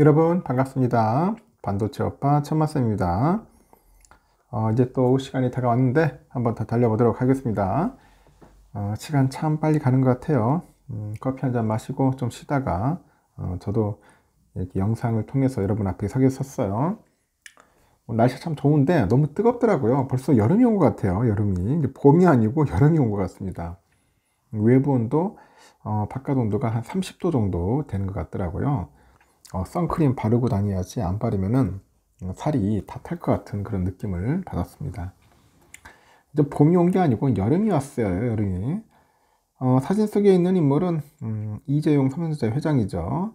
여러분 반갑습니다. 반도체 오빠 천마쌤입니다. 이제 또 시간이 다가왔는데 한번 더 달려보도록 하겠습니다. 시간 참 빨리 가는 것 같아요. 커피 한 잔 마시고 좀 쉬다가 저도 이렇게 영상을 통해서 여러분 앞에 서게 섰어요. 날씨가 참 좋은데 너무 뜨겁더라고요. 벌써 여름이 온 것 같아요. 여름이 이제 봄이 아니고 여름이 온 것 같습니다. 외부 온도 바깥 온도가 한 30도 정도 되는 것 같더라고요. 선크림 바르고 다녀야지 안 바르면은 살이 다 탈 것 같은 그런 느낌을 받았습니다. 이제 봄이 온 게 아니고 여름이 왔어요. 여름이. 사진 속에 있는 인물은 이재용 삼성전자 회장이죠.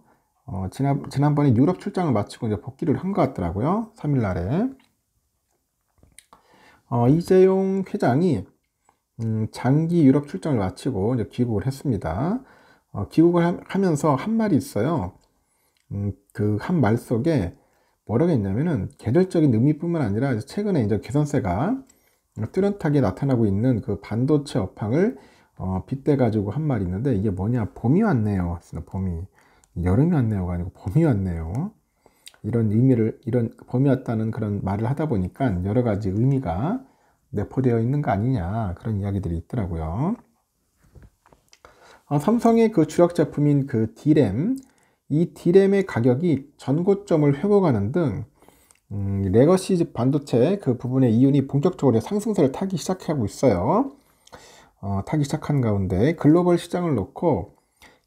지난번에 유럽 출장을 마치고 이제 복귀를 한 것 같더라고요. 3일 날에. 이재용 회장이 장기 유럽 출장을 마치고 이제 귀국을 했습니다. 귀국을 하면서 한 말이 있어요. 그 한 말 속에 뭐라고 했냐면은 계절적인 의미뿐만 아니라 최근에 이제 개선세가 뚜렷하게 나타나고 있는 그 반도체 업황을 빗대 가지고 한 말이 있는데, 이게 뭐냐, 봄이 왔네요. 봄이, 여름이 왔네요가 아니고 봄이 왔네요. 이런 의미를, 이런 봄이 왔다는 그런 말을 하다 보니까 여러 가지 의미가 내포되어 있는 거 아니냐, 그런 이야기들이 있더라고요. 삼성의 그 주력 제품인 그 D램, 이 D램의 가격이 전고점을 회복하는 등 레거시 반도체 그 부분의 이윤이 본격적으로 상승세를 타기 시작하고 있어요. 타기 시작한 가운데 글로벌 시장을 놓고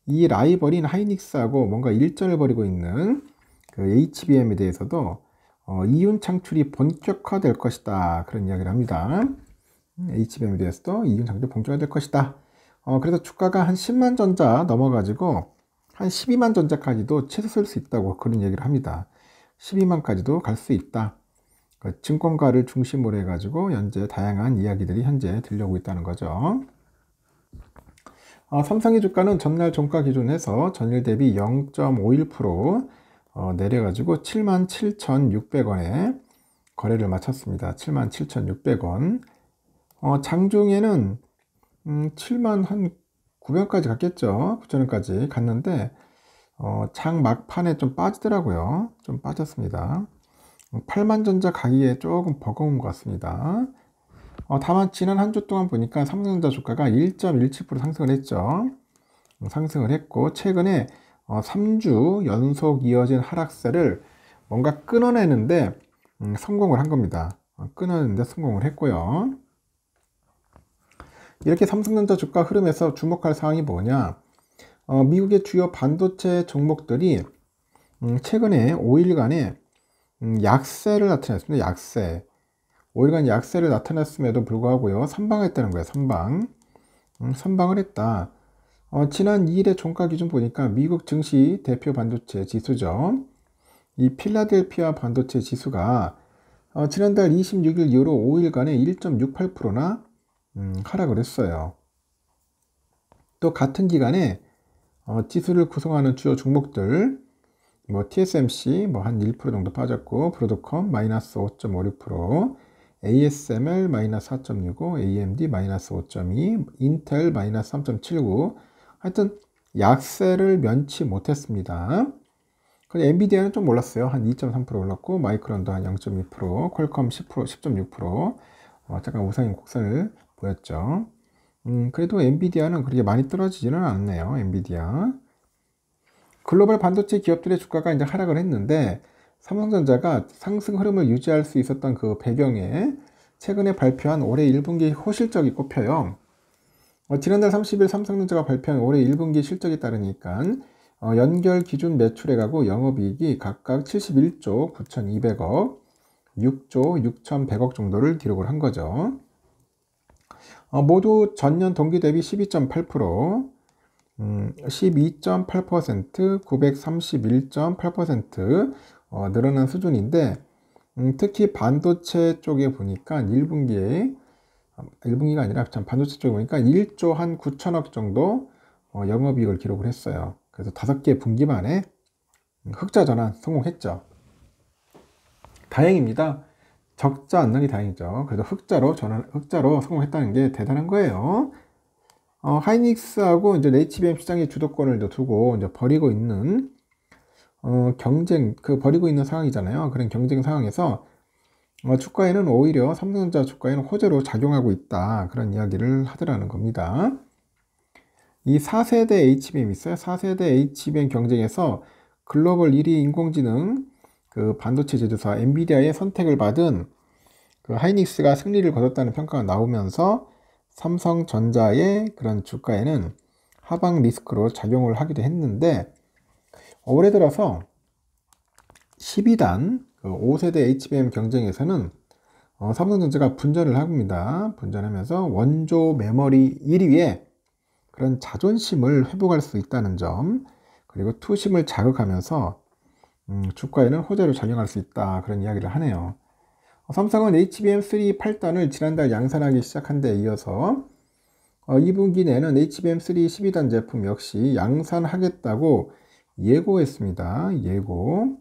이 라이벌인 하이닉스하고 뭔가 일전을 벌이고 있는 그 HBM에 대해서도 이윤 창출이 본격화될 것이다, 그런 이야기를 합니다. HBM에 대해서도 이윤 창출이 본격화될 것이다. 그래서 주가가 한 10만 전자 넘어가지고 한 12만 전자까지도 채소 쓸 수 있다고 그런 얘기를 합니다. 12만까지도 갈 수 있다. 증권가를 중심으로 해가지고 현재 다양한 이야기들이 현재 들려오고 있다는 거죠. 삼성의 주가는 전날 종가 기준에서 전일 대비 0.51% 내려가지고 77,600원에 거래를 마쳤습니다. 77,600원. 장중에는 7만 한 900원까지 갔겠죠. 9,000원까지 갔는데 장 막판에 좀 빠지더라고요. 좀 빠졌습니다. 8만 전자 가기에 조금 버거운 것 같습니다. 다만 지난 한 주 동안 보니까 삼성전자 주가가 1.17% 상승을 했죠. 상승을 했고, 최근에 3주 연속 이어진 하락세를 뭔가 끊어내는데 성공을 한 겁니다. 끊어내는데 성공을 했고요. 이렇게 삼성전자 주가 흐름에서 주목할 사항이 뭐냐, 미국의 주요 반도체 종목들이 최근에 5일간의 약세를 나타냈습니다. 약세. 5일간 약세를 나타냈음에도 불구하고요, 선방했다는 거예요. 선방을 했다. 지난 2일의 종가 기준 보니까 미국 증시 대표 반도체 지수죠. 이 필라델피아 반도체 지수가 지난달 26일 이후로 5일간에 1.68%나 하락을 했어요. 또 같은 기간에 지수를 구성하는 주요 종목들, 뭐 TSMC 뭐 한 1% 정도 빠졌고, 브로드컴 마이너스 5.56%, ASML 마이너스 4.65, AMD 마이너스 5.2, 인텔 마이너스 3.79. 하여튼 약세를 면치 못했습니다. 근데 엔비디아는 좀 올랐어요. 한 2.3% 올랐고, 마이크론도 한 0.2%, 퀄컴 10%, 10.6%, 잠깐 우상인 곡선을 보였죠. 그래도 엔비디아는 그렇게 많이 떨어지지는 않네요. 엔비디아. 글로벌 반도체 기업들의 주가가 이제 하락을 했는데, 삼성전자가 상승 흐름을 유지할 수 있었던 그 배경에 최근에 발표한 올해 1분기 호실적이 꼽혀요. 지난달 30일 삼성전자가 발표한 올해 1분기 실적에 따르니까 연결 기준 매출액하고 영업이익이 각각 71조 9,200억, 6조 6,100억 정도를 기록을 한 거죠. 모두 전년 동기 대비 12.8%, 12.8%, 931.8% 늘어난 수준인데, 특히 반도체 쪽에 보니까 1분기가 아니라 참 반도체 쪽에 보니까 1조 한 9천억 정도 영업이익을 기록을 했어요. 그래서 5개 분기 만에 흑자 전환 성공했죠. 다행입니다. 적자 안 나기 다행이죠. 그래도 흑자로 성공했다는 게 대단한 거예요. 하이닉스하고 이제 HBM 시장의 주도권을 두고 이제 벌이고 있는 경쟁, 벌이고 있는 상황이잖아요. 그런 경쟁 상황에서 주가에는 오히려 삼성전자 주가에는 호재로 작용하고 있다. 그런 이야기를 하더라는 겁니다. 이 4세대 HBM 있어요. 4세대 HBM 경쟁에서 글로벌 1위 인공지능 반도체 제조사 엔비디아의 선택을 받은 하이닉스가 승리를 거뒀다는 평가가 나오면서 삼성전자의 그런 주가에는 하방 리스크로 작용을 하기도 했는데, 올해 들어서 12단 5세대 HBM 경쟁에서는 삼성전자가 분전을 합니다. 분전하면서 원조 메모리 1위에 그런 자존심을 회복할 수 있다는 점, 그리고 투심을 자극하면서 주가에는 호재로 작용할 수 있다. 그런 이야기를 하네요. 삼성은 HBM3 8단을 지난달 양산하기 시작한 데 이어서 2분기 내는 HBM3 12단 제품 역시 양산하겠다고 예고했습니다. 예고.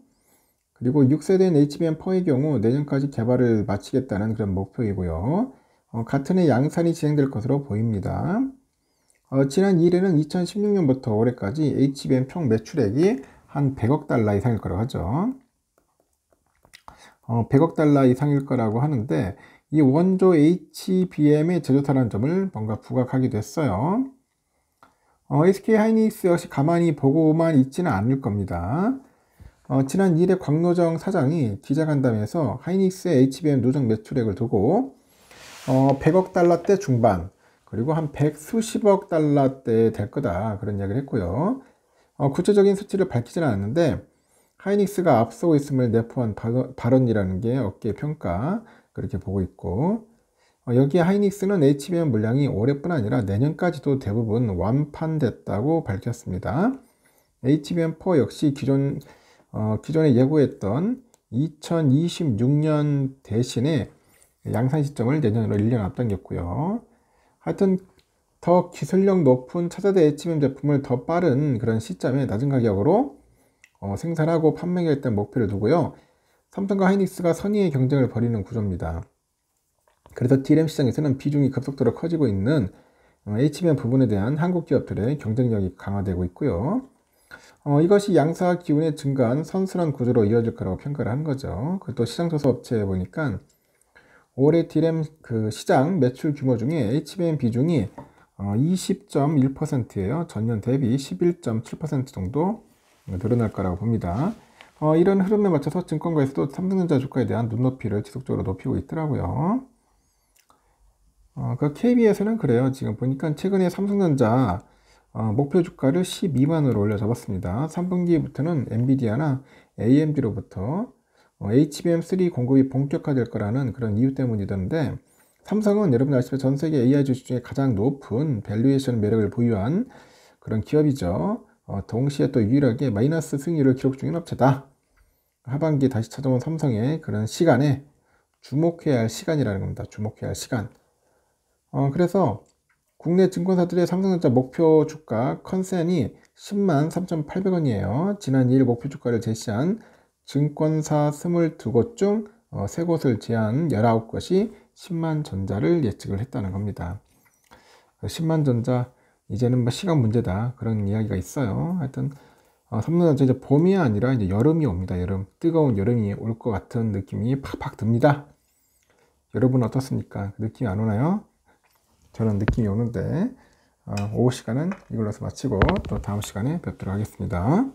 그리고 6세대인 HBM4의 경우 내년까지 개발을 마치겠다는 그런 목표이고요. 같은 해 양산이 진행될 것으로 보입니다. 지난 1회는 2016년부터 올해까지 HBM 총 매출액이 한 100억 달러 이상일 거라고 하죠. 100억 달러 이상일 거라고 하는데, 이 원조 HBM의 제조사라는 점을 뭔가 부각하기도 했어요. SK 하이닉스 역시 가만히 보고만 있지는 않을 겁니다. 지난 1회 광노정 사장이 기자간담회에서 하이닉스의 HBM 누적 매출액을 두고 100억 달러대 중반, 그리고 한 100수십억 달러대 될 거다, 그런 이야기를 했고요. 구체적인 수치를 밝히지는 않았는데 하이닉스가 앞서고 있음을 내포한 발언이라는 게 업계 평가, 그렇게 보고 있고, 여기에 하이닉스는 HBM 물량이 올해뿐 아니라 내년까지도 대부분 완판됐다고 밝혔습니다. HBM4 역시 기존에 예고했던 2026년 대신에 양산 시점을 내년으로 1년 앞당겼고요. 하여튼 더 기술력 높은 차세대 HBM 제품을 더 빠른 그런 시점에 낮은 가격으로 생산하고 판매하겠다는 목표를 두고요. 삼성과 하이닉스가 선의의 경쟁을 벌이는 구조입니다. 그래서 D램 시장에서는 비중이 급속도로 커지고 있는 HBM 부분에 대한 한국 기업들의 경쟁력이 강화되고 있고요. 이것이 양사 기운의 증가한 선순환 구조로 이어질 거라고 평가를 하는 거죠. 그리고 또 시장 조사 업체에 보니까 올해 D램 시장 매출 규모 중에 HBM 비중이 20.1%예요. 전년 대비 11.7% 정도 늘어날 거라고 봅니다. 이런 흐름에 맞춰서 증권가에서도 삼성전자 주가에 대한 눈높이를 지속적으로 높이고 있더라고요. KB에서는 그래요. 지금 보니까 최근에 삼성전자 목표 주가를 12만으로 올려 잡았습니다. 3분기부터는 엔비디아나 AMD로부터 HBM3 공급이 본격화될 거라는 그런 이유 때문이던데, 삼성은 여러분 아시다시피 전 세계 AI 주식 중에 가장 높은 밸류에이션 매력을 보유한 그런 기업이죠. 동시에 또 유일하게 마이너스 승률을 기록 중인 업체다. 하반기에 다시 찾아온 삼성의 그런 시간에 주목해야 할 시간이라는 겁니다. 주목해야 할 시간. 그래서 국내 증권사들의 삼성전자 목표 주가 컨센이 10만 3,800원이에요. 지난 2일 목표 주가를 제시한 증권사 22곳 중 3곳을 제한 19곳이 10만 전자를 예측을 했다는 겁니다. 10만 전자, 이제는 뭐 시간 문제다, 그런 이야기가 있어요. 하여튼 삼성전자 이제 봄이 아니라 이제 여름이 옵니다. 여름, 뜨거운 여름이 올 것 같은 느낌이 팍팍 듭니다. 여러분 어떻습니까? 느낌이 안 오나요? 저는 느낌이 오는데, 오후 시간은 이걸로 해서 마치고 또 다음 시간에 뵙도록 하겠습니다.